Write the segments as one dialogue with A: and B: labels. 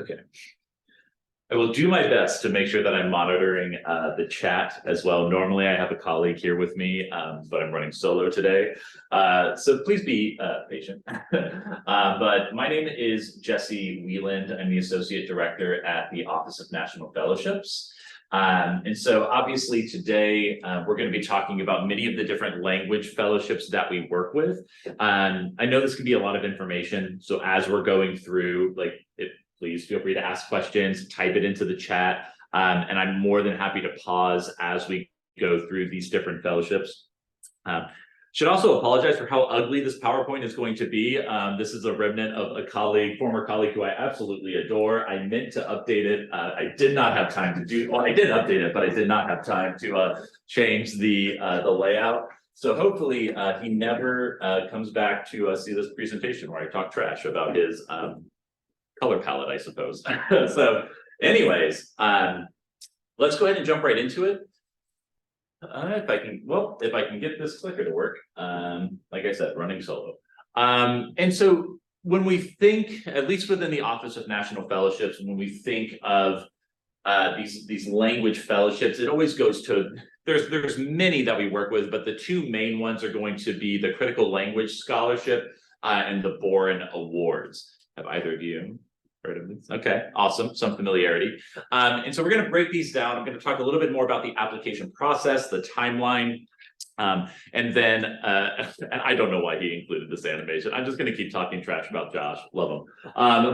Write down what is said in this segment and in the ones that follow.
A: Okay. I will do my best to make sure that I'm monitoring the chat as well. Normally I have a colleague here with me, but I'm running solo today. So please be patient. But my name is Jesse Wieland. I'm the Associate Director at the Office of National Fellowships. And so obviously today we're going to be talking about many of the different language fellowships that we work with. I know this can be a lot of information. So as we're going through, please feel free to ask questions, type it into the chat, and I'm more than happy to pause as we go through these different fellowships. Should also apologize for how ugly this PowerPoint is going to be. This is a remnant of a former colleague who I absolutely adore. I meant to update it. I did not have time to do, well, I did update it, but I did not have time to change the layout. So hopefully he never comes back to see this presentation where I talk trash about his color palette, I suppose. So anyways, let's go ahead and jump right into it. If I can get this clicker to work, like I said, running solo. And so when we think, at least within the Office of National Fellowships, when we think of these language fellowships, it always goes to, there's many that we work with, but the two main ones are going to be the Critical Language Scholarship and the Boren Awards. Have either of you heard of this? Okay, awesome, some familiarity. And so we're going to break these down. I'm going to talk a little bit more about the application process, the timeline, and then, and I don't know why he included this animation. I'm just going to keep talking trash about Josh, love him.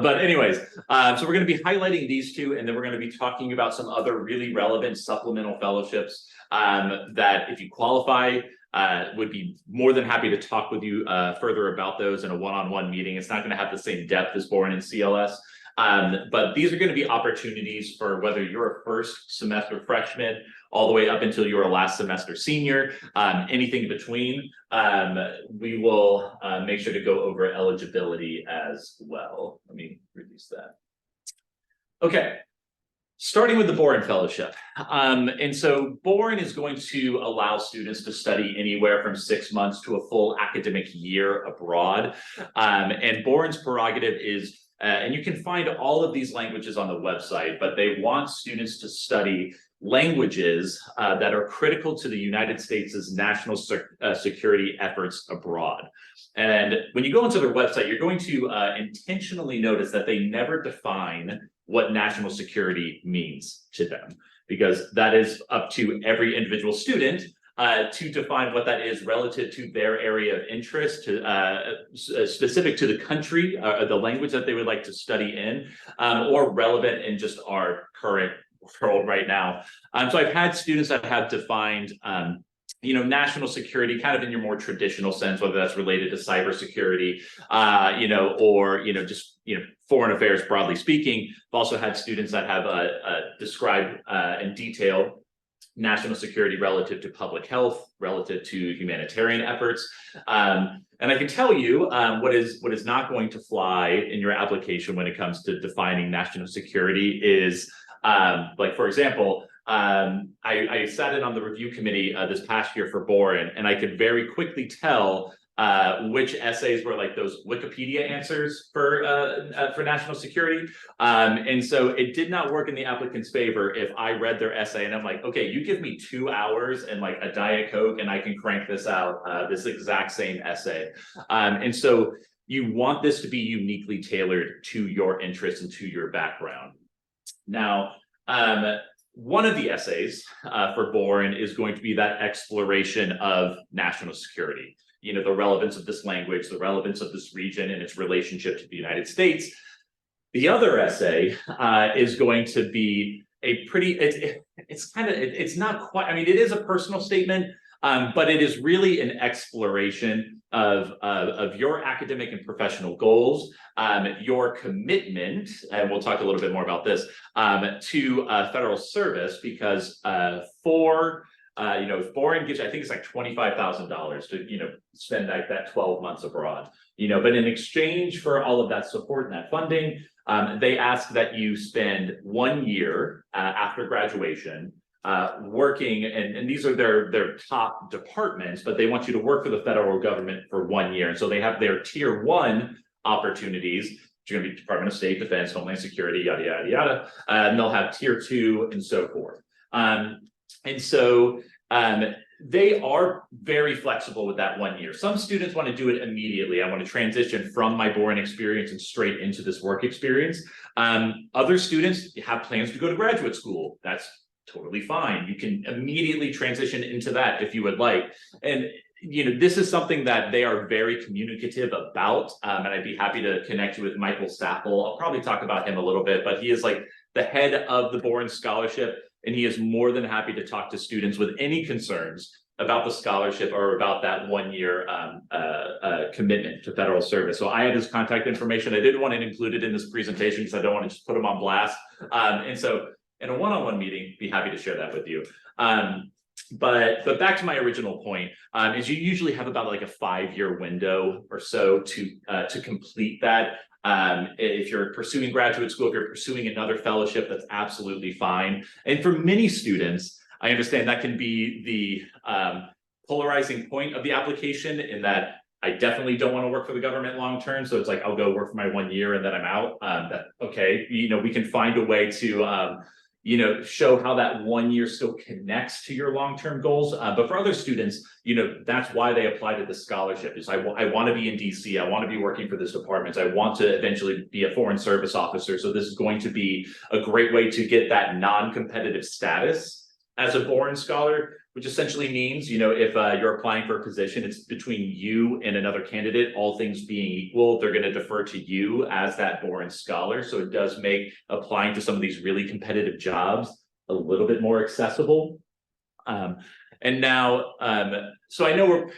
A: But anyways, so we're going to be highlighting these two, and then we're going to be talking about some other really relevant supplemental fellowships that if you qualify, would be more than happy to talk with you further about those in a one-on-one meeting. It's not going to have the same depth as Boren and CLS, but these are going to be opportunities for whether you're a first semester freshman all the way up until you're a last semester senior, anything in between. We will make sure to go over eligibility as well. Let me reduce that. Okay. Starting with the Boren Fellowship. And so Boren is going to allow students to study anywhere from 6 months to a full academic year abroad. And Boren's prerogative is, and you can find all of these languages on the website, but they want students to study languages that are critical to the United States' national security efforts abroad. And when you go into their website, you're going to intentionally notice that they never define what national security means to them, because that is up to every individual student to define what that is relative to their area of interest, to specific to the country, the language that they would like to study in, or relevant in just our current world right now. So I've had students that have defined national security kind of in your more traditional sense, whether that's related to cybersecurity, or just foreign affairs broadly speaking. I've also had students that have described in detail national security relative to public health, relative to humanitarian efforts. And I can tell you what is not going to fly in your application when it comes to defining national security is, for example, I sat in on the review committee this past year for Boren, and I could very quickly tell which essays were like those Wikipedia answers for national security. And so it did not work in the applicant's favor if I read their essay and I'm like, okay, you give me 2 hours and like a Diet Coke and I can crank this out, this exact same essay. And so you want this to be uniquely tailored to your interests and to your background. Now, one of the essays for Boren is going to be that exploration of national security, the relevance of this language, the relevance of this region and its relationship to the United States. The other essay is going to be a pretty, it's not quite, I mean, it is a personal statement, but it is really an exploration of your academic and professional goals, your commitment, and we'll talk a little bit more about this, to federal service, because Boren gives, I think it's like $25,000 to, spend like that 12 months abroad, but in exchange for all of that support and that funding, they ask that you spend 1 year after graduation working, and these are their top departments, but they want you to work for the federal government for 1 year. And so they have their tier 1 opportunities, which are going to be Department of State, Defense, Homeland Security, yada, yada, yada. And they'll have tier 2 and so forth. And so they are very flexible with that 1 year. Some students want to do it immediately. I want to transition from my boring experience and straight into this work experience. Other students have plans to go to graduate school. That's totally fine. You can immediately transition into that if you would like. And this is something that they are very communicative about. And I'd be happy to connect you with Michael Staffel. I'll probably talk about him a little bit, but he is like the head of the Boren Scholarship. And he is more than happy to talk to students with any concerns about the scholarship or about that 1 year commitment to federal service. So I have his contact information. I didn't want to include it in this presentation because I don't want to just put him on blast. And so in a one-on-one meeting, be happy to share that with you. But back to my original point, is you usually have about like a 5-year window or so to complete that. If you're pursuing graduate school, if you're pursuing another fellowship, that's absolutely fine. And for many students, I understand that can be the polarizing point of the application, in that I definitely don't want to work for the government long term. So it's like, I'll go work for my 1 year and then I'm out. Okay, we can find a way to show how that 1 year still connects to your long-term goals. But for other students, that's why they apply to the scholarship. Is I want to be in DC. I want to be working for this department. I want to eventually be a foreign service officer. So this is going to be a great way to get that non-competitive status as a Boren Scholar, which essentially means, if you're applying for a position, it's between you and another candidate, all things being equal, they're going to defer to you as that Boren Scholar. So it does make applying to some of these really competitive jobs a little bit more accessible. And now, so I know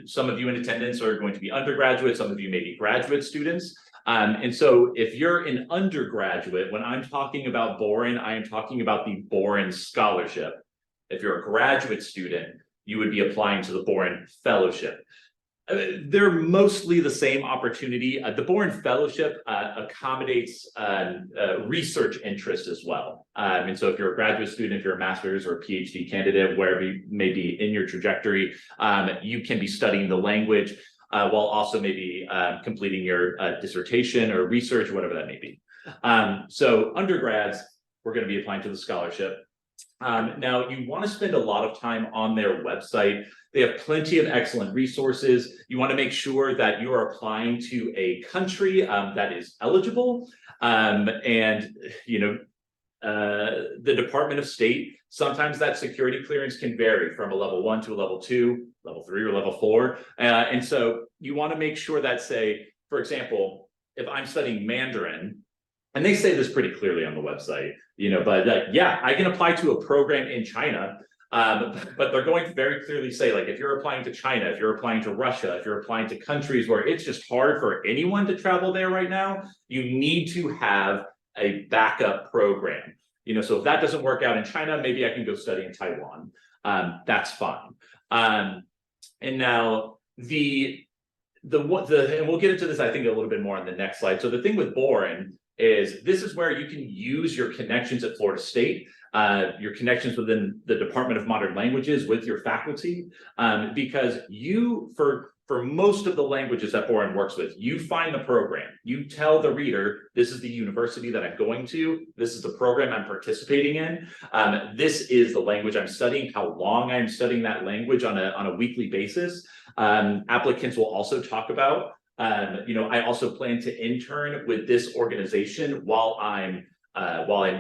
A: some of you in attendance are going to be undergraduate, some of you may be graduate students. And so if you're an undergraduate, when I'm talking about Boren, I am talking about the Boren Scholarship. If you're a graduate student, you would be applying to the Boren Fellowship. They're mostly the same opportunity. The Boren Fellowship accommodates research interest as well. And so if you're a graduate student, if you're a master's or a PhD candidate, wherever you may be in your trajectory, you can be studying the language while also maybe completing your dissertation or research, whatever that may be. So undergrads, we're going to be applying to the scholarship. Now, you want to spend a lot of time on their website. They have plenty of excellent resources. You want to make sure that you are applying to a country that is eligible. The Department of State, sometimes that security clearance can vary from a level 1 to a level 2, level 3, or level 4. And so you want to make sure that, say, for example, if I'm studying Mandarin, and they say this pretty clearly on the website, but yeah, I can apply to a program in China, but they're going to very clearly say, like, if you're applying to China, if you're applying to Russia, if you're applying to countries where it's just hard for anyone to travel there right now, you need to have a backup program. So if that doesn't work out in China, maybe I can go study in Taiwan. That's fine. And now and we'll get into this, I think, a little bit more on the next slide. So the thing with Boren is this is where you can use your connections at Florida State, your connections within the Department of Modern Languages with your faculty, because for most of the languages that Boren works with, you find the program. You tell the reader, this is the university that I'm going to, this is the program I'm participating in, this is the language I'm studying, how long I'm studying that language on a weekly basis. Applicants will also talk about, I also plan to intern with this organization while I'm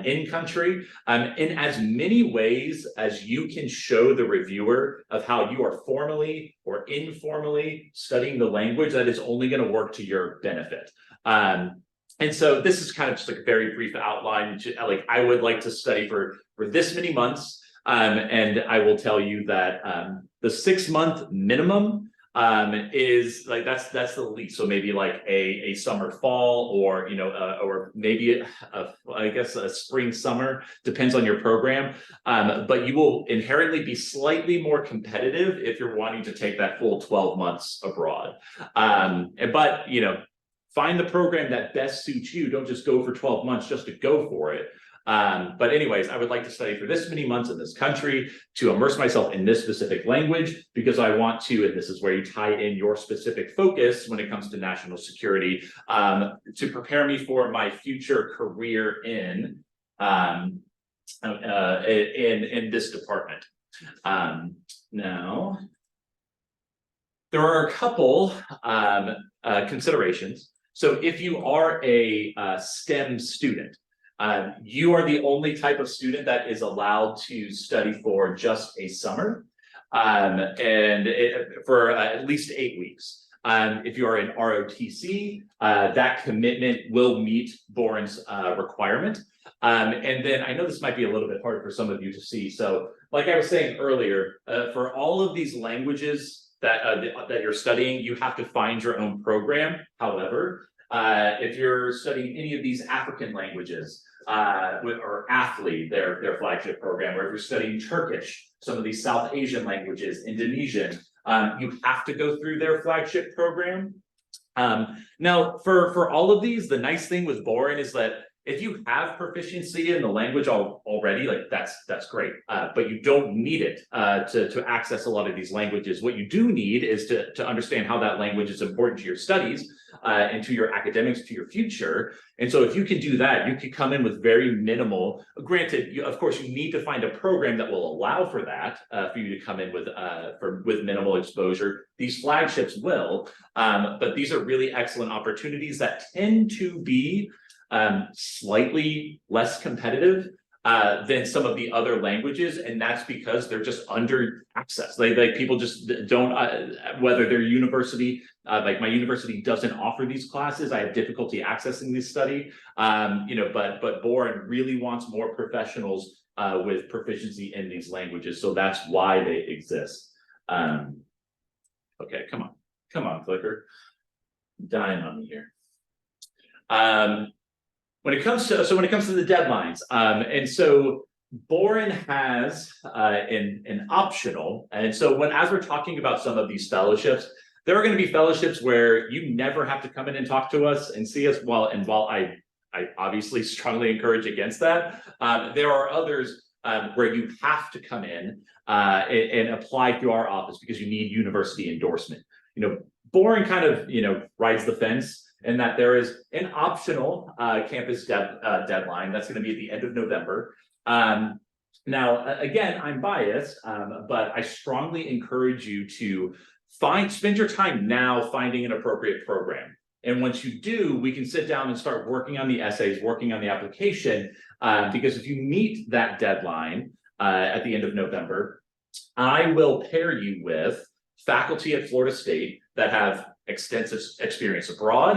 A: in country, in as many ways as you can show the reviewer of how you are formally or informally studying the language. That is only going to work to your benefit. And so this is kind of just like a very brief outline. Like, I would like to study for this many months, and I will tell you that the 6-month minimum is like that's the least. So maybe like a summer fall, or or maybe I guess a spring summer, depends on your program. But you will inherently be slightly more competitive if you're wanting to take that full 12 months abroad. But find the program that best suits you. Don't just go for 12 months just to go for it. But anyways, I would like to study for this many months in this country to immerse myself in this specific language because I want to, and this is where you tie in your specific focus when it comes to national security, to prepare me for my future career in this department. Now, there are a couple considerations. So if you are a STEM student, you are the only type of student that is allowed to study for just a summer, for at least 8 weeks. If you are in ROTC, that commitment will meet Boren's requirement. And then I know this might be a little bit hard for some of you to see. So like I was saying earlier, for all of these languages that you're studying, you have to find your own program. However, if you're studying any of these African languages, or AFLI, their flagship program, or if you're studying Turkish, some of these South Asian languages, Indonesian, you have to go through their flagship program. Now, for all of these, the nice thing with Boren is that if you have proficiency in the language already, like that's great, but you don't need it to access a lot of these languages. What you do need is to understand how that language is important to your studies and to your academics, to your future. And so if you can do that, you can come in with very minimal, granted, of course, you need to find a program that will allow for that, for you to come in with minimal exposure. These flagships will, but these are really excellent opportunities that tend to be slightly less competitive than some of the other languages, and that's because they're just under access. Like people just don't, whether their university, like my university doesn't offer these classes, I have difficulty accessing this study, but Boren really wants more professionals with proficiency in these languages, so that's why they exist. Okay, come on, clicker, dying on me here. When it comes to the deadlines, and so Boren has an optional, and so as we're talking about some of these fellowships, there are going to be fellowships where you never have to come in and talk to us and see us. While I obviously strongly encourage against that, there are others where you have to come in and apply through our office because you need university endorsement. Boren kind of rides the fence, and that there is an optional campus deadline that's going to be at the end of November. Now, again, I'm biased, but I strongly encourage you to spend your time now finding an appropriate program. And once you do, we can sit down and start working on the essays, working on the application, because if you meet that deadline at the end of November, I will pair you with faculty at Florida State that have extensive experience abroad,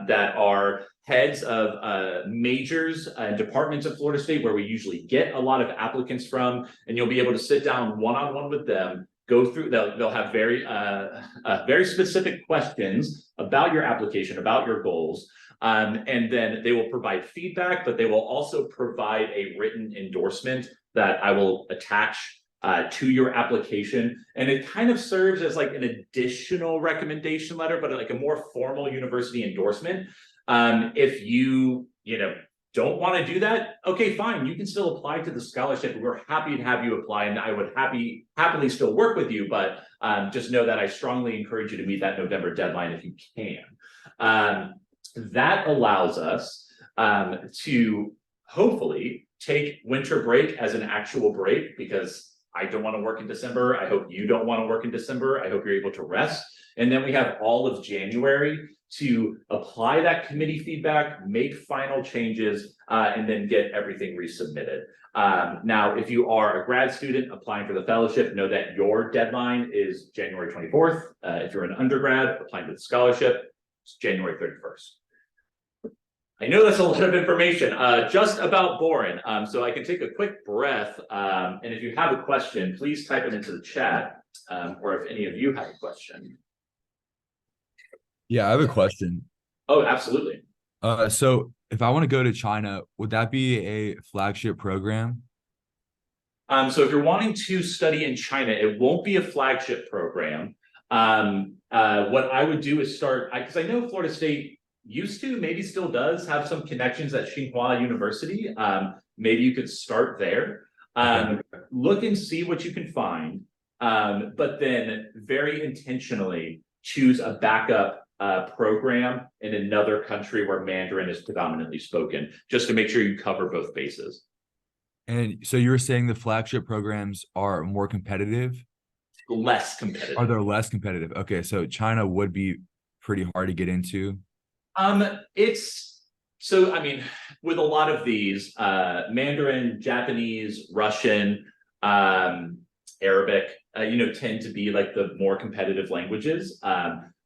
A: that are heads of majors and departments at Florida State, where we usually get a lot of applicants from, and you'll be able to sit down one-on-one with them, go through, they'll have very specific questions about your application, about your goals, and then they will provide feedback, but they will also provide a written endorsement that I will attach to your application, and it kind of serves as like an additional recommendation letter, but like a more formal university endorsement. If you don't want to do that, okay, fine, you can still apply to the scholarship. We're happy to have you apply, and I would happily still work with you, but just know that I strongly encourage you to meet that November deadline if you can. That allows us to hopefully take winter break as an actual break, because I don't want to work in December. I hope you don't want to work in December. I hope you're able to rest. And then we have all of January to apply that committee feedback, make final changes, and then get everything resubmitted. Now, if you are a grad student applying for the fellowship, know that your deadline is January 24th. If you're an undergrad applying for the scholarship, it's January 31st. I know that's a lot of information just about Boren, so I can take a quick breath, and if you have a question, please type it into the chat, or if any of you have a question.
B: Yeah, I have a question.
A: Oh, absolutely.
B: So if I want to go to China, would that be a flagship program?
A: So if you're wanting to study in China, it won't be a flagship program. What I would do is start, because I know Florida State used to, maybe still does have some connections at Tsinghua University. Maybe you could start there. Look and see what you can find. But then very intentionally choose a backup program in another country where Mandarin is predominantly spoken, just to make sure you cover both bases.
B: And so you were saying the flagship programs are more competitive?
A: Less competitive.
B: Are they less competitive? Okay, so China would be pretty hard to get into.
A: It's so, I mean, with a lot of these, Mandarin, Japanese, Russian, Arabic, tend to be like the more competitive languages.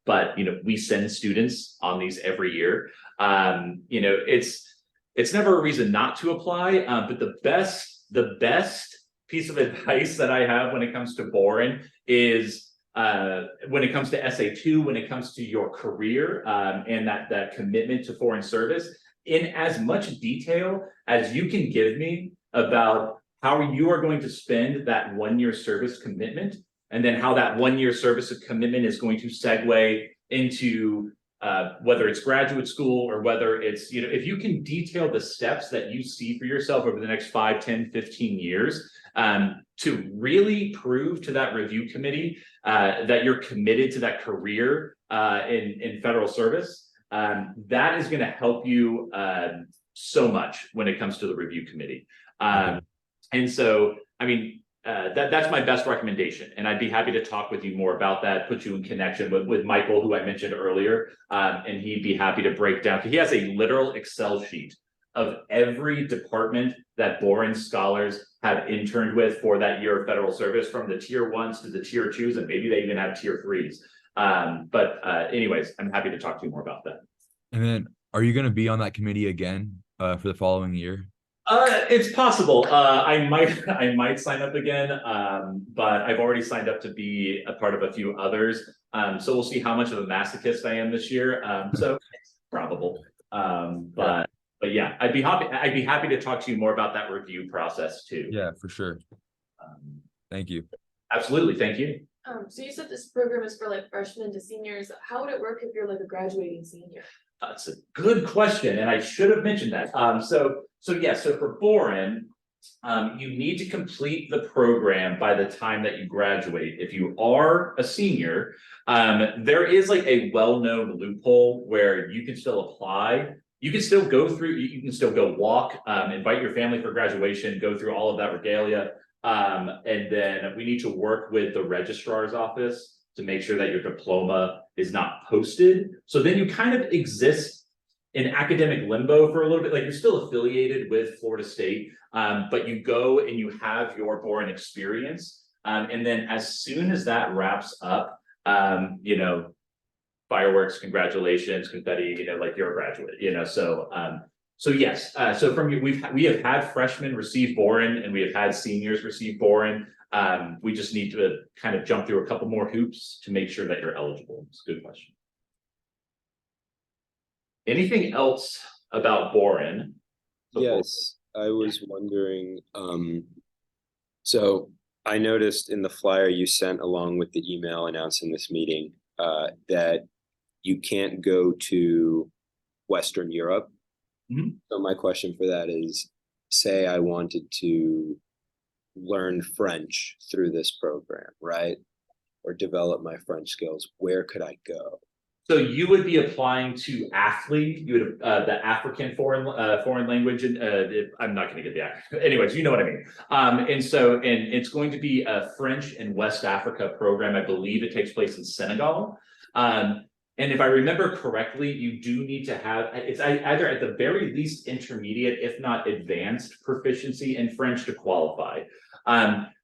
A: But we send students on these every year. It's never a reason not to apply. But the best piece of advice that I have when it comes to Boren is when it comes to SA2, when it comes to your career and that commitment to foreign service, in as much detail as you can give me about how you are going to spend that 1-year service commitment, and then how that 1-year service commitment is going to segue into whether it's graduate school or whether it's, if you can detail the steps that you see for yourself over the next 5, 10, 15 years, to really prove to that review committee that you're committed to that career in federal service, that is going to help you so much when it comes to the review committee. And so, I mean, that's my best recommendation. And I'd be happy to talk with you more about that, put you in connection with Michael, who I mentioned earlier. And he'd be happy to break down. He has a literal Excel sheet of every department that Boren scholars have interned with for that year of federal service, from the tier 1s to the tier 2s, and maybe they even have tier 3s. But anyways, I'm happy to talk to you more about that.
B: And then are you going to be on that committee again for the following year?
A: It's possible. I might sign up again, but I've already signed up to be a part of a few others. So we'll see how much of a masochist I am this year. So it's probable. But yeah, I'd be happy to talk to you more about that review process too.
B: Yeah, for sure. Thank you.
A: Absolutely, thank you.
C: So you said this program is for like freshmen to seniors. How would it work if you're like a graduating senior?
A: That's a good question, and I should have mentioned that. So for Boren, you need to complete the program by the time that you graduate. If you are a senior, there is like a well-known loophole where you can still apply. You can still go through, you can still go walk, invite your family for graduation, go through all of that regalia. And then we need to work with the registrar's office to make sure that your diploma is not posted. So then you kind of exist in academic limbo for a little bit. Like, you're still affiliated with Florida State, but you go and you have your Boren experience. And then as soon as that wraps up, fireworks, congratulations, confetti, like you're a graduate, so yes, so from you, we have had freshmen receive Boren, and we have had seniors receive Boren. We just need to kind of jump through a couple more hoops to make sure that you're eligible. It's a good question. Anything else about Boren?
D: Yes, I was wondering, so I noticed in the flyer you sent along with the email announcing this meeting, that you can't go to Western Europe.
A: Mm-hmm.
D: So my question for that is, say I wanted to learn French through this program, right? Or develop my French skills, where could I go?
A: So you would be applying to AFLI, you would the African foreign language, and I'm not going to get the acronym. Anyways, you know what I mean. And it's going to be a French and West Africa program. I believe it takes place in Senegal. And if I remember correctly, you do need to have, it's either at the very least intermediate, if not advanced proficiency in French to qualify.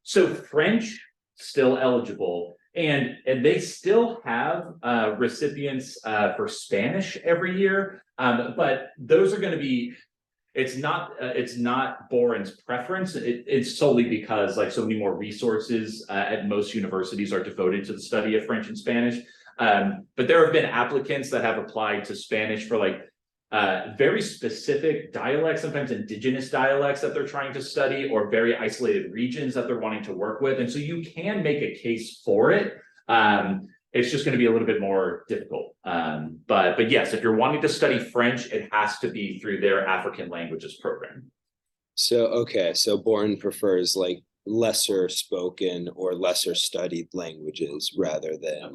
A: So French, still eligible. And they still have recipients for Spanish every year, but those are going to be, it's not Boren's preference. It's solely because like so many more resources at most universities are devoted to the study of French and Spanish. But there have been applicants that have applied to Spanish for like very specific dialects, sometimes indigenous dialects that they're trying to study, or very isolated regions that they're wanting to work with. And so you can make a case for it. And it's just going to be a little bit more difficult. But yes, if you're wanting to study French, it has to be through their African languages program.
D: So, okay, so Boren prefers like lesser spoken or lesser studied languages rather than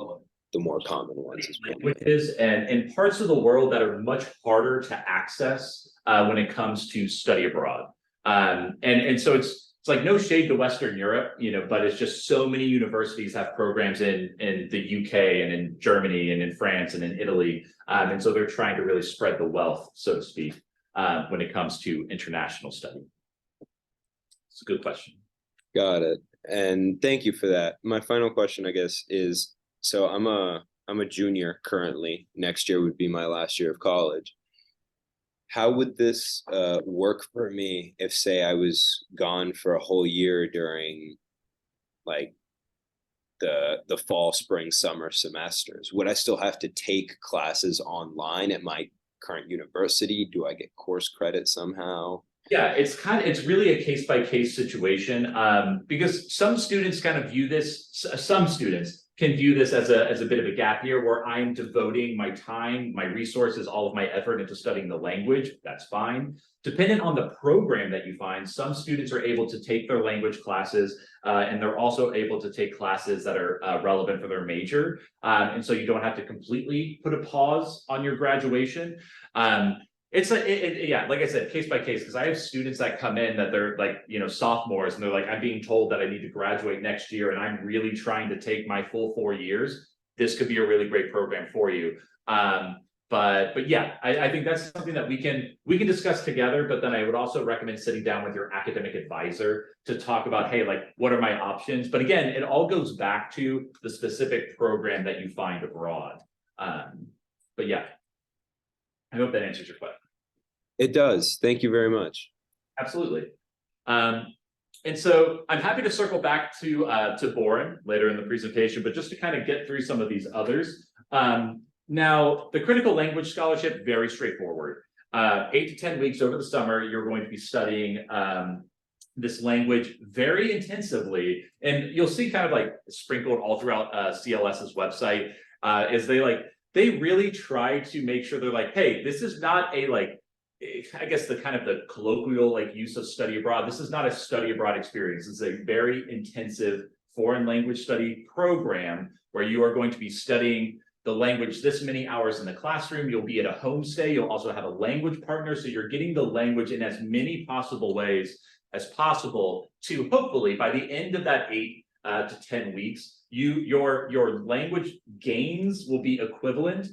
D: the more common ones.
A: Languages and in parts of the world that are much harder to access when it comes to study abroad. And so it's like no shade to Western Europe, but it's just so many universities have programs in the UK and in Germany and in France and in Italy. And so they're trying to really spread the wealth, so to speak, when it comes to international study. It's a good question.
D: Got it. And thank you for that. My final question, I guess, is so I'm a junior currently. Next year would be my last year of college. How would this work for me if, say, I was gone for a whole year during like the fall, spring, summer semesters? Would I still have to take classes online at my current university? Do I get course credit somehow?
A: Yeah, it's really a case by case situation, because some students kind of view this. Some students can view this as a bit of a gap year where I'm devoting my time, my resources, all of my effort into studying the language. That's fine. Depending on the program that you find, some students are able to take their language classes, and they're also able to take classes that are relevant for their major. And so you don't have to completely put a pause on your graduation. Yeah, like I said, case by case, because I have students that come in that they're like, sophomores, and they're like, I'm being told that I need to graduate next year, and I'm really trying to take my full 4 years. This could be a really great program for you. But yeah, I think that's something that we can discuss together. But then I would also recommend sitting down with your academic advisor to talk about, hey, like, what are my options? But again, it all goes back to the specific program that you find abroad. But yeah, I hope that answers your question.
D: It does. Thank you very much.
A: Absolutely. And so I'm happy to circle back to Boren later in the presentation, but just to kind of get through some of these others. Now, the Critical Language Scholarship, very straightforward. 8 to 10 weeks over the summer, you're going to be studying this language very intensively. And you'll see kind of like sprinkled all throughout CLS's website is they really try to make sure they're like, hey, this is not a I guess the kind of the colloquial use of study abroad. This is not a study abroad experience. It's a very intensive foreign language study program where you are going to be studying the language this many hours in the classroom. You'll be at a homestay. You'll also have a language partner. So you're getting the language in as many possible ways as possible to hopefully by the end of that 8 to 10 weeks, your language gains will be equivalent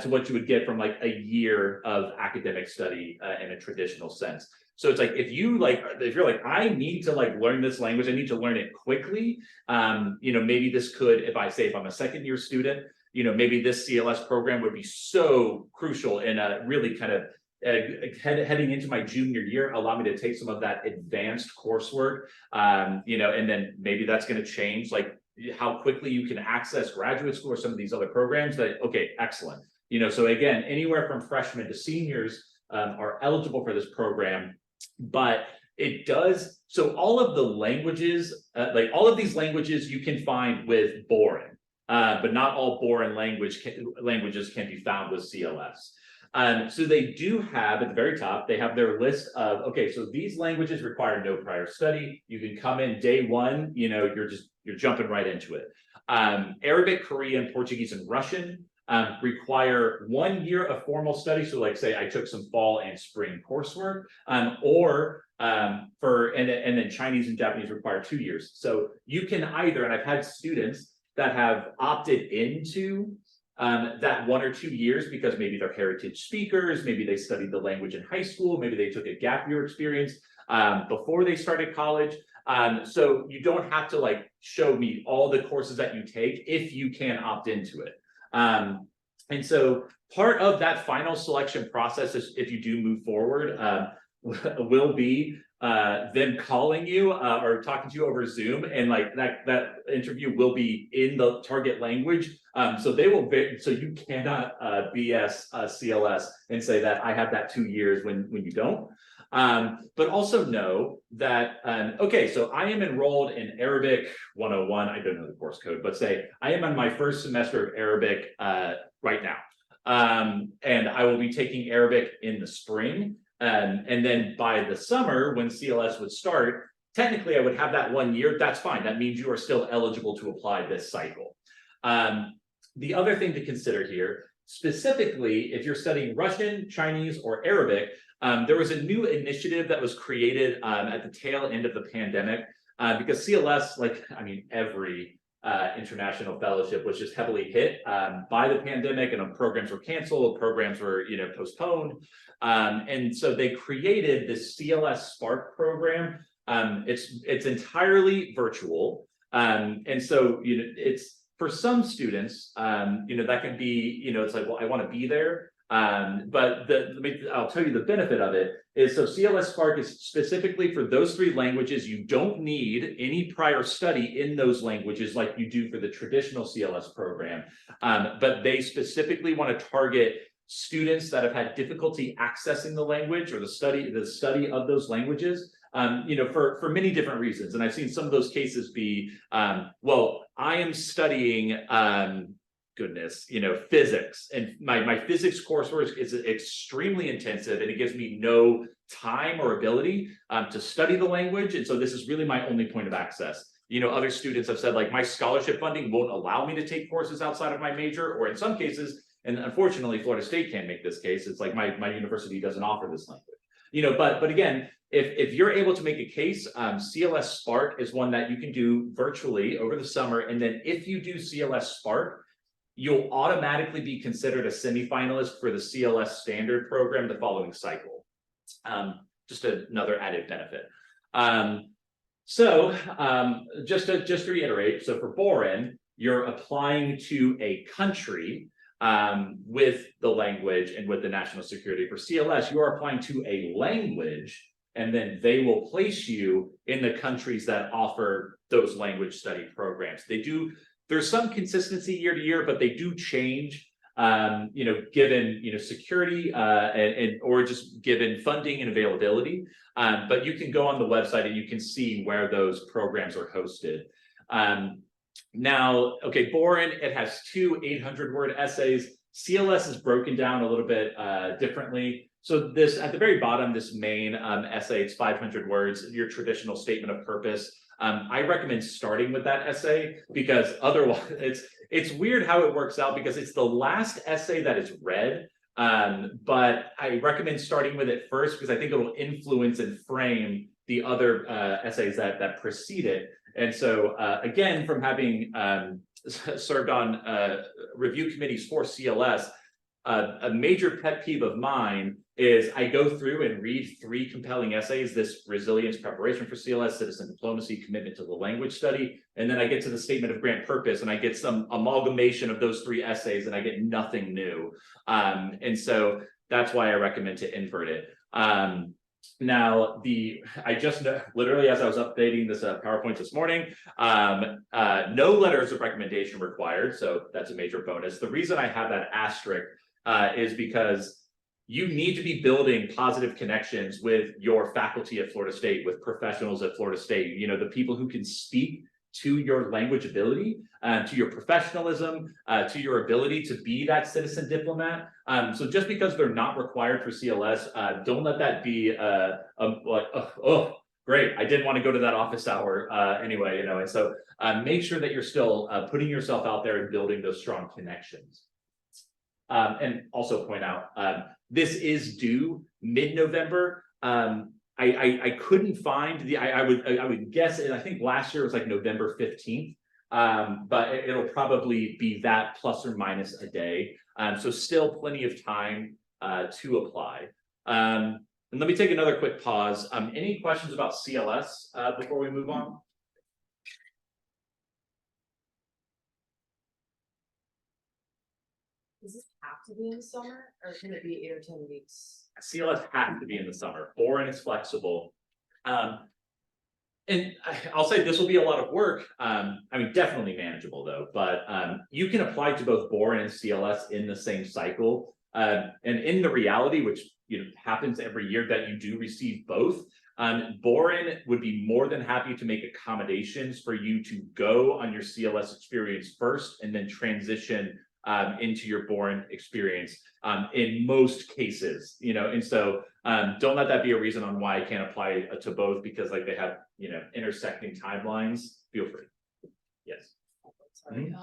A: to what you would get from like a year of academic study in a traditional sense. So it's like if you're like, I need to learn this language, I need to learn it quickly. Maybe this could, if I'm a second year student, maybe this CLS program would be so crucial in a really kind of heading into my junior year, allow me to take some of that advanced coursework, and then maybe that's going to change how quickly you can access graduate school or some of these other programs. Okay, excellent. So again, anywhere from freshmen to seniors are eligible for this program, but it does. So all of the languages, all of these languages you can find with Boren, but not all Boren languages can be found with CLS. So they do have at the very top, they have their list of, okay, so these languages require no prior study. You can come in day one, you're jumping right into it. Arabic, Korean, Portuguese, and Russian require 1 year of formal study. So say I took some fall and spring coursework, and then Chinese and Japanese require 2 years. So you can either, and I've had students that have opted into that 1 or 2 years because maybe they're heritage speakers, maybe they studied the language in high school, maybe they took a gap year experience before they started college. So you don't have to show me all the courses that you take if you can opt into it. And so part of that final selection process is, if you do move forward, will be them calling you or talking to you over Zoom, and that interview will be in the target language. So they will so you cannot BS CLS and say that I have that 2 years when you don't. But also know that, okay, so I am enrolled in Arabic 101. I don't know the course code, but say I am on my first semester of Arabic right now. And I will be taking Arabic in the spring. And then by the summer, when CLS would start, technically I would have that 1 year. That's fine. That means you are still eligible to apply this cycle. The other thing to consider here, specifically, if you're studying Russian, Chinese, or Arabic, there was a new initiative that was created at the tail end of the pandemic because CLS, like, I mean, every international fellowship was just heavily hit by the pandemic, and programs were canceled, programs were, postponed. And so they created this CLS Spark program. It's entirely virtual. And so, it's for some students, that can be, it's like, well, I want to be there. But I'll tell you the benefit of it is, so CLS Spark is specifically for those 3 languages. You don't need any prior study in those languages like you do for the traditional CLS program. But they specifically want to target students that have had difficulty accessing the language or the study of those languages. For many different reasons. And I've seen some of those cases be, well, I am studying, physics, and my physics coursework is extremely intensive, and it gives me no time or ability to study the language. And so this is really my only point of access. Other students have said, like, my scholarship funding won't allow me to take courses outside of my major, or in some cases, and unfortunately, Florida State can't make this case. It's like my university doesn't offer this language. But again, if you're able to make a case, CLS Spark is one that you can do virtually over the summer. And then if you do CLS Spark, you'll automatically be considered a semifinalist for the CLS standard program the following cycle. Just another added benefit. Just to reiterate, so for Boren, you're applying to a country with the language and with the national security. For CLS, you are applying to a language, and then they will place you in the countries that offer those language study programs. There's some consistency year to year, but they do change, given, security and or just given funding and availability. But you can go on the website and you can see where those programs are hosted. Now, okay, Boren, it has 2 800-word essays. CLS is broken down a little bit differently. So this, at the very bottom, this main essay, it's 500 words, your traditional statement of purpose. I recommend starting with that essay, because otherwise it's weird how it works out, because it's the last essay that is read. But I recommend starting with it first, because I think it will influence and frame the other essays that precede it. And so again, from having served on review committees for CLS, a major pet peeve of mine is I go through and read 3 compelling essays: this resilience preparation for CLS, citizen diplomacy, commitment to the language study, and then I get to the statement of grant purpose, and I get some amalgamation of those 3 essays, and I get nothing new. And so that's why I recommend to invert it. Now, I just literally, as I was updating this PowerPoint this morning, no letters of recommendation required, so that's a major bonus. The reason I have that asterisk is because you need to be building positive connections with your faculty at Florida State, with professionals at Florida State, the people who can speak to your language ability, to your professionalism, to your ability to be that citizen diplomat. So just because they're not required for CLS, don't let that be like, oh, great, I didn't want to go to that office hour anyway, and so make sure that you're still putting yourself out there and building those strong connections. And also point out, this is due mid-November. I couldn't find I would guess, and I think last year was like November 15th, but it'll probably be that plus or minus a day. So still plenty of time to apply. And let me take another quick pause. Any questions about CLS before we move on?
C: Does this have to be in the summer, or can it be 8 or 10 weeks?
A: CLS has to be in the summer. Boren is flexible. And I'll say this will be a lot of work. Definitely manageable though, but you can apply to both Boren and CLS in the same cycle. And in the reality, which happens every year that you do receive both. Boren would be more than happy to make accommodations for you to go on your CLS experience first and then transition into your Boren experience in most cases, and so don't let that be a reason on why I can't apply to both, because like they have, intersecting timelines. Feel free. Yes.
E: Sorry,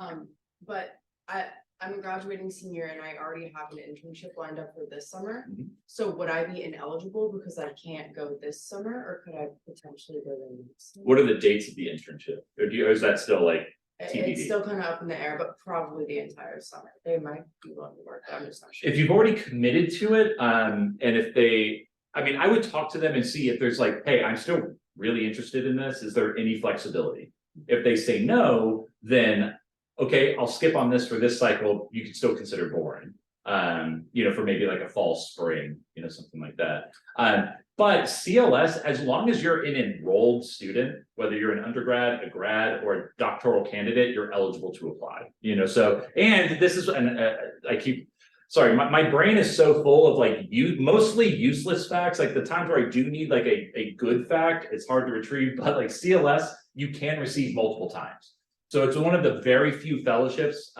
E: but I'm a graduating senior and I already have an internship lined up for this summer.
A: Mhm.
E: So would I be ineligible because I can't go this summer, or could I potentially go the next? summer?
A: What are the dates of the internship? Or is that still like
E: It's
A: TBD?
E: still kind of up in the air, but probably the entire summer. They might be willing to work, I'm just not sure.
A: If you've already committed to it, and if they, I would talk to them and see if there's like, hey, I'm still really interested in this. Is there any flexibility? If they say no, then okay, I'll skip on this for this cycle. You can still consider Boren, for maybe like a fall, spring, something like that. But CLS, as long as you're an enrolled student, whether you're an undergrad, a grad, or a doctoral candidate, you're eligible to apply, so, and this is, sorry, my brain is so full of like mostly useless facts, like the times where I do need like a good fact, it's hard to retrieve, but like CLS, you can receive multiple times. So it's one of the very few fellowships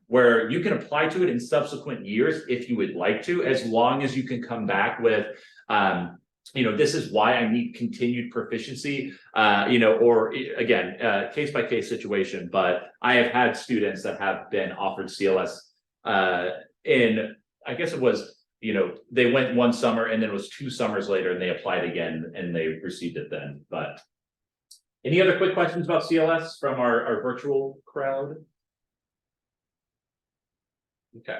A: where you can apply to it in subsequent years if you would like to, as long as you can come back with, this is why I need continued proficiency, or again, case by case situation. But I have had students that have been offered CLS I guess it was, they went one summer and then it was 2 summers later and they applied again and they received it then. But any other quick questions about CLS from our virtual crowd? Okay.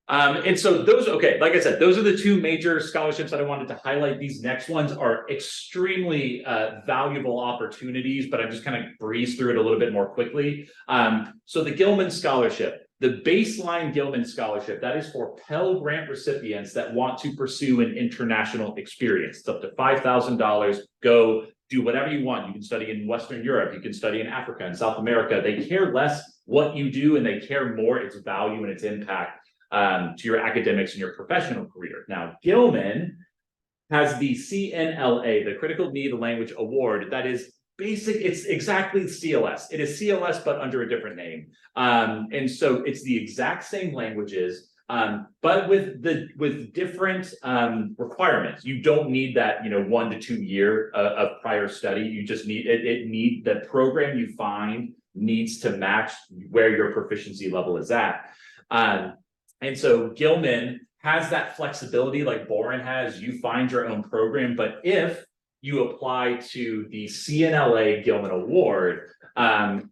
A: And so those, okay, like I said, those are the 2 major scholarships that I wanted to highlight. These next ones are extremely valuable opportunities, but I'm just kind of breeze through it a little bit more quickly. So the Gilman Scholarship, the baseline Gilman Scholarship, that is for Pell Grant recipients that want to pursue an international experience. It's up to $5,000. Go do whatever you want. You can study in Western Europe. You can study in Africa and South America. They care less what you do and they care more its value and its impact to your academics and your professional career. Now, Gilman has the CNLA, the Critical Need Language Award, that is basic. It's exactly CLS. It is CLS, but under a different name. And so it's the exact same languages, but with different requirements. You don't need that 1 to 2 year of prior study. You just need it. The program you find needs to match where your proficiency level is at. And so Gilman has that flexibility like Boren has. You find your own program, but if you apply to the CNLA Gilman Award,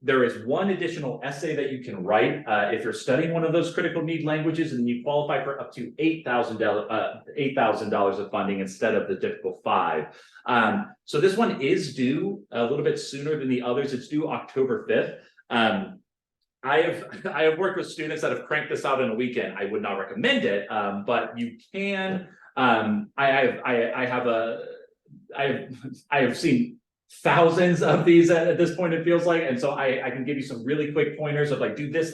A: there is one additional essay that you can write if you're studying one of those critical need languages, and you qualify for up to $8,000 of funding instead of the typical $5,000. So this one is due a little bit sooner than the others. It's due October 5th. I have worked with students that have cranked this out in a weekend. I would not recommend it, but you can. I have seen thousands of these at this point, it feels like, and so I can give you some really quick pointers of like, do this,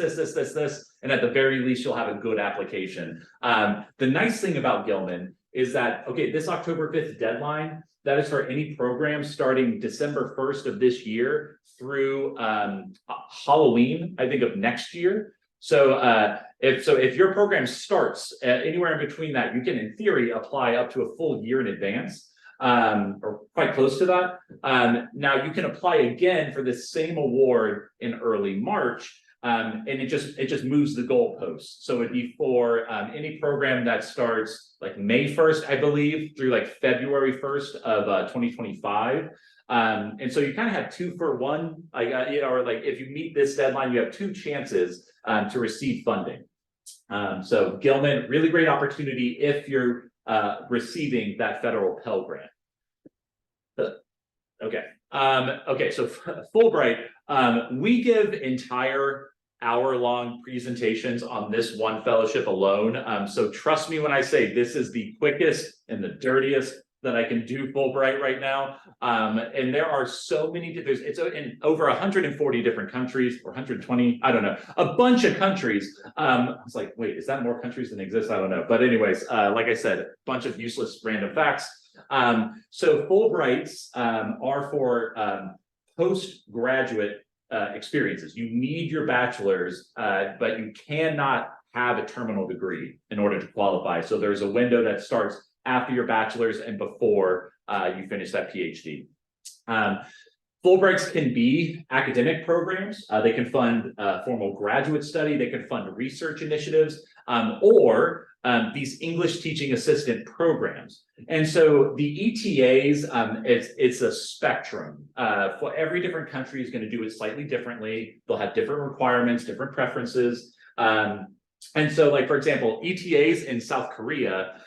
A: and at the very least you'll have a good application. The nice thing about Gilman is that, okay, this October 5th deadline, that is for any program starting December 1st of this year through Halloween, I think, of next year. So if your program starts anywhere in between that, you can in theory apply up to a full year in advance, or quite close to that. Now you can apply again for this same award in early March, and it just moves the goalposts. So it'd be for any program that starts like May 1st, I believe, through like February 1st of 2025. And so you kind of have 2 for 1, or like if you meet this deadline, you have 2 chances to receive funding. So Gilman, really great opportunity if you're receiving that federal Pell Grant. Okay. Okay, so Fulbright, we give entire hour-long presentations on this one fellowship alone. So trust me when I say this is the quickest and the dirtiest that I can do Fulbright right now. And there are so many, it's in over 140 different countries, or 120, I don't know, a bunch of countries. I was like, wait, is that more countries than exist? I don't know. But anyways, like I said, a bunch of useless random facts. So Fulbrights are for postgraduate experiences. You need your bachelor's, but you cannot have a terminal degree in order to qualify. So there's a window that starts after your bachelor's and before you finish that PhD. Fulbrights can be academic programs. They can fund formal graduate study. They can fund research initiatives, or these English teaching assistant programs. And so the ETAs, it's a spectrum. For every different country is going to do it slightly differently. They'll have different requirements, different preferences. And so, like, for example, ETAs in South Korea,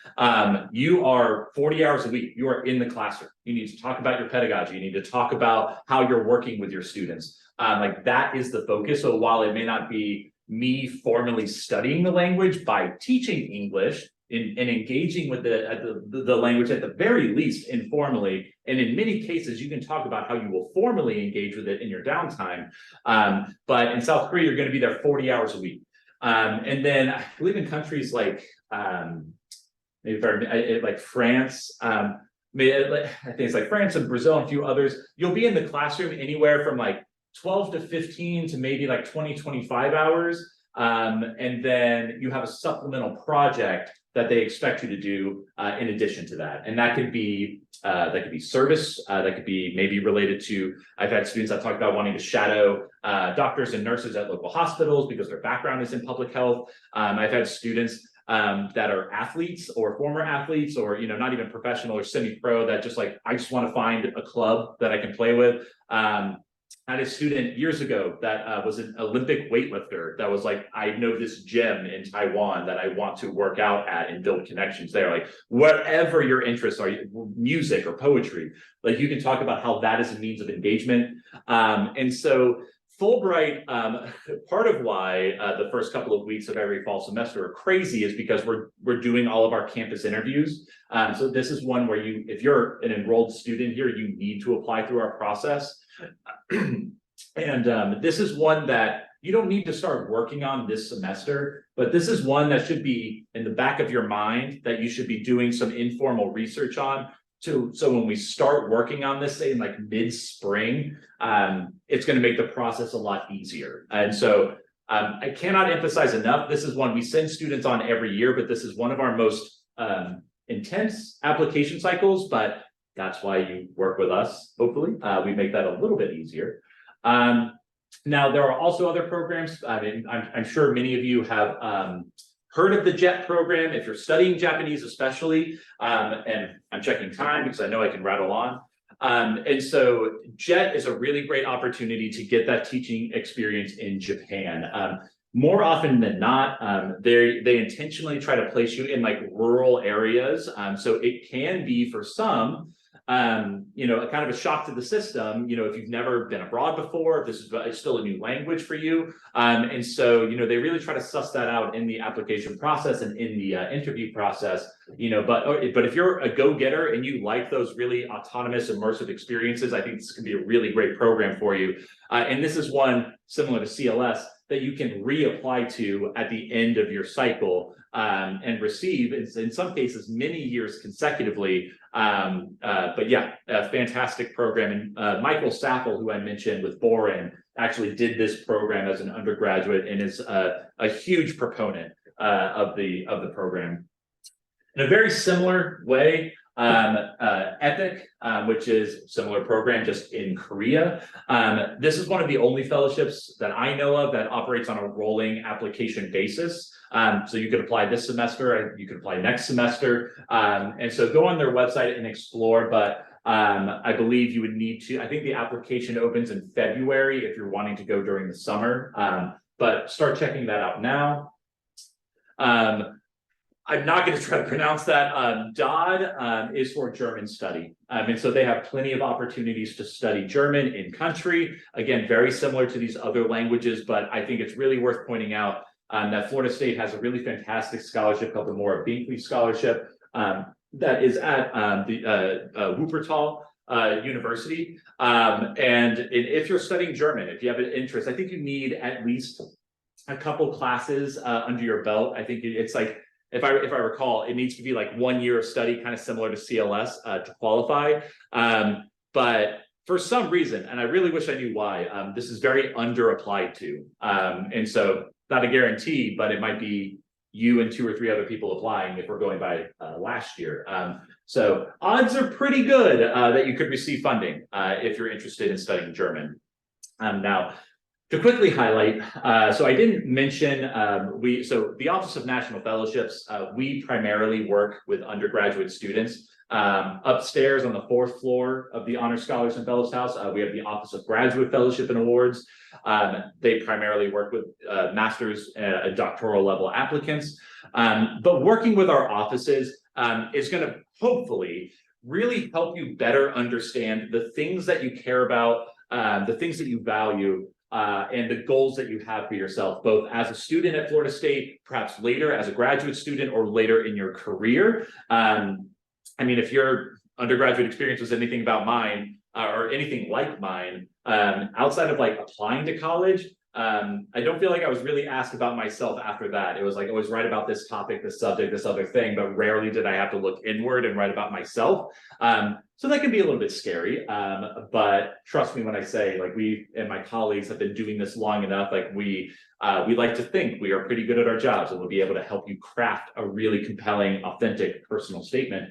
A: you are 40 hours a week. You are in the classroom. You need to talk about your pedagogy. You need to talk about how you're working with your students. Like, that is the focus. So while it may not be me formally studying the language, by teaching English and engaging with the language at the very least informally, and in many cases you can talk about how you will formally engage with it in your downtime. But in South Korea, you're going to be there 40 hours a week. And then I believe in countries like like France, I think it's like France and Brazil and a few others, you'll be in the classroom anywhere from like 12 to 15 to maybe like 20, 25 hours. And then you have a supplemental project that they expect you to do in addition to that. And that could be service, that could be maybe related to, I've had students that talk about wanting to shadow doctors and nurses at local hospitals because their background is in public health. I've had students that are athletes or former athletes, or, you know, not even professional or semi-pro, that just like, I just want to find a club that I can play with. I had a student years ago that was an Olympic weightlifter that was like, I know this gym in Taiwan that I want to work out at and build connections there. Like, whatever your interests are, music or poetry, like, you can talk about how that is a means of engagement. And so Fulbright, part of why the first couple of weeks of every fall semester are crazy is because we're doing all of our campus interviews. So this is one where if you're an enrolled student here, you need to apply through our process. And this is one that you don't need to start working on this semester, but this is one that should be in the back of your mind that you should be doing some informal research on. So when we start working on this, say in like mid-spring, it's going to make the process a lot easier. And so I cannot emphasize enough, this is one we send students on every year, but this is one of our most intense application cycles, but that's why you work with us. Hopefully, we make that a little bit easier. Now, there are also other programs. I mean, I'm sure many of you have heard of the JET program, if you're studying Japanese especially, and I'm checking time because I know I can rattle on. And so JET is a really great opportunity to get that teaching experience in Japan. More often than not, they intentionally try to place you in like rural areas. So it can be for some, you know, a kind of a shock to the system, you know, if you've never been abroad before, if this is still a new language for you. And so, you know, they really try to suss that out in the application process and in the interview process, you know, but if you're a go-getter and you like those really autonomous, immersive experiences, I think this could be a really great program for you. And this is one similar to CLS that you can reapply to at the end of your cycle and receive, in some cases, many years consecutively. But yeah, a fantastic program. And Michael Sappel, who I mentioned with Boren, actually did this program as an undergraduate and is a huge proponent of the program. In a very similar way, EPIC, which is a similar program just in Korea. This is one of the only fellowships that I know of that operates on a rolling application basis. So you could apply this semester, you could apply next semester. And so go on their website and explore, but I believe you would need to, I think the application opens in February if you're wanting to go during the summer, but start checking that out now. I'm not going to try to pronounce that. DOD is for German study. And so they have plenty of opportunities to study German in country. Again, very similar to these other languages, but I think it's really worth pointing out that Florida State has a really fantastic scholarship called the Maura Binkley Scholarship. that is at the Wuppertal University. And if you're studying German, if you have an interest, I think you need at least a couple classes under your belt. I think it's like, if I recall, it needs to be like 1 year of study, kind of similar to CLS to qualify. But for some reason, and I really wish I knew why, this is very under applied to. And so not a guarantee, but it might be you and 2 or 3 other people applying if we're going by last year. So odds are pretty good that you could receive funding if you're interested in studying German. Now, to quickly highlight, so I didn't mention, so the Office of National Fellowships, we primarily work with undergraduate students. Upstairs on the 4th floor of the Honor Scholars and Fellows House, we have the Office of Graduate Fellowship and Awards. They primarily work with master's and doctoral level applicants. But working with our offices is going to hopefully really help you better understand the things that you care about, the things that you value, and the goals that you have for yourself, both as a student at Florida State, perhaps later as a graduate student, or later in your career. I mean, if your undergraduate experience was anything about mine, or anything like mine, outside of like applying to college, I don't feel like I was really asked about myself after that. It was like, I always write about this topic, this subject, this other thing, but rarely did I have to look inward and write about myself. So that can be a little bit scary. But trust me when I say, like, we and my colleagues have been doing this long enough, like we like to think we are pretty good at our jobs, and we'll be able to help you craft a really compelling, authentic personal statement.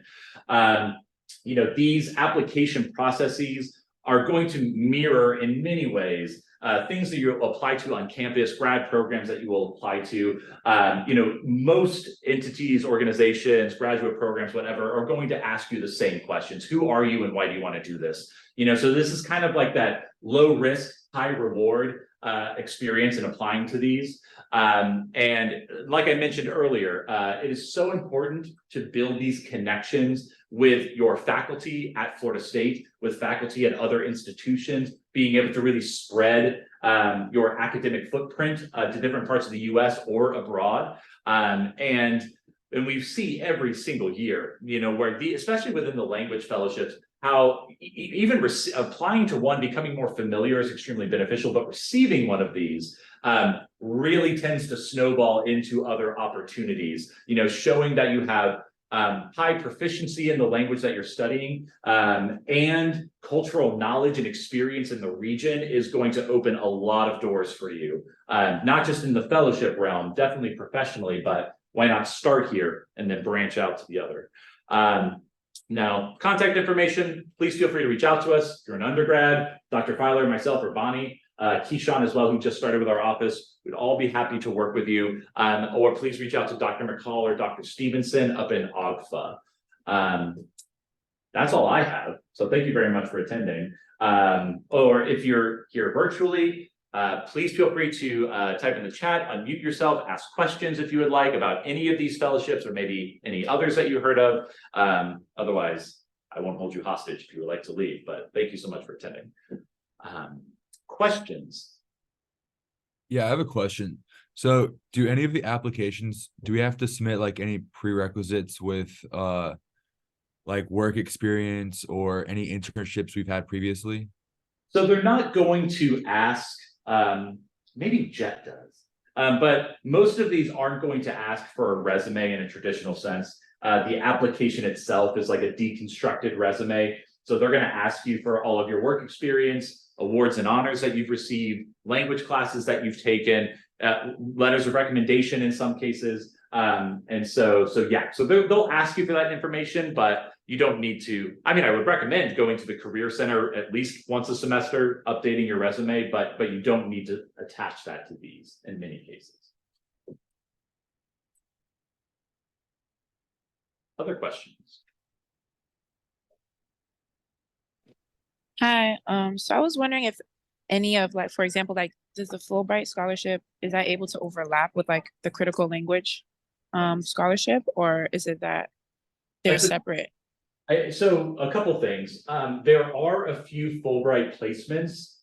A: You know, these application processes are going to mirror in many ways things that you apply to on campus, grad programs that you will apply to. You know, most entities, organizations, graduate programs, whatever, are going to ask you the same questions. Who are you and why do you want to do this? You know, so this is kind of like that low risk, high reward experience in applying to these. And like I mentioned earlier, it is so important to build these connections with your faculty at Florida State, with faculty at other institutions, being able to really spread your academic footprint to different parts of the US or abroad. And we see every single year, you know, where especially within the language fellowships, how even applying to one, becoming more familiar is extremely beneficial, but receiving one of these really tends to snowball into other opportunities, you know, showing that you have high proficiency in the language that you're studying, and cultural knowledge and experience in the region is going to open a lot of doors for you, not just in the fellowship realm, definitely professionally, but why not start here and then branch out to the other. Now, contact information, please feel free to reach out to us. If you're an undergrad, Dr. Filer, myself, or Bonnie, Keyshawn as well, who just started with our office, we'd all be happy to work with you. Or please reach out to Dr. McCall or Dr. Stevenson up in OGFA. That's all I have. So thank you very much for attending. Or if you're here virtually, please feel free to type in the chat, unmute yourself, ask questions if you would like about any of these fellowships or maybe any others that you heard of. Otherwise, I won't hold you hostage if you would like to leave, but thank you so much for attending. Questions?
B: Yeah, I have a question. So do any of the applications, do we have to submit like any prerequisites with like work experience or any internships we've had previously?
A: So they're not going to ask, maybe Jet does, but most of these aren't going to ask for a resume in a traditional sense. The application itself is like a deconstructed resume. So they're going to ask you for all of your work experience, awards and honors that you've received, language classes that you've taken, letters of recommendation in some cases. And so yeah, so they'll ask you for that information, but you don't need to. I mean, I would recommend going to the Career Center at least once a semester, updating your resume, but you don't need to attach that to these in many cases. Other questions?
F: Hi, so I was wondering if any of, like, for example, like, does the Fulbright scholarship, is that able to overlap with like the critical language scholarship, or is it that they're separate?
A: So a couple things. There are a few Fulbright placements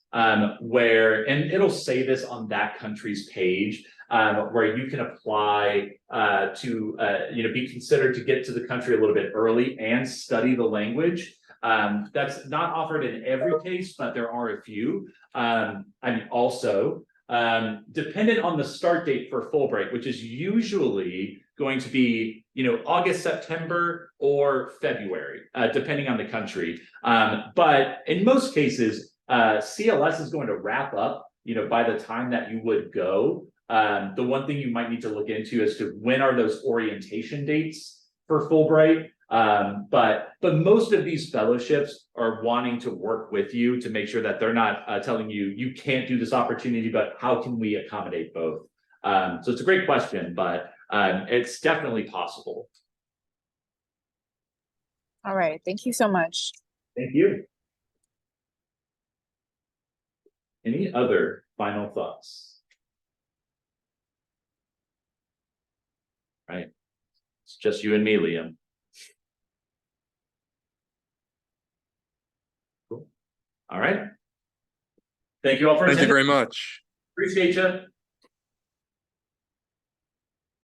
A: where, and it'll say this on that country's page, where you can apply to be considered to get to the country a little bit early and study the language. That's not offered in every case, but there are a few. Also, dependent on the start date for Fulbright, which is usually going to be, August, September, or February, depending on the country. But in most cases, CLS is going to wrap up, by the time that you would go. The one thing you might need to look into as to when are those orientation dates for Fulbright. But most of these fellowships are wanting to work with you to make sure that they're not telling you you can't do this opportunity, but how can we accommodate both? So it's a great question, but it's definitely possible.
F: All right, thank you so much.
A: Thank you. Any other final thoughts? Right. It's just you and me, Liam. Cool. All right. Thank you all for
G: Thank you
A: attending.
G: very much.
A: Appreciate you.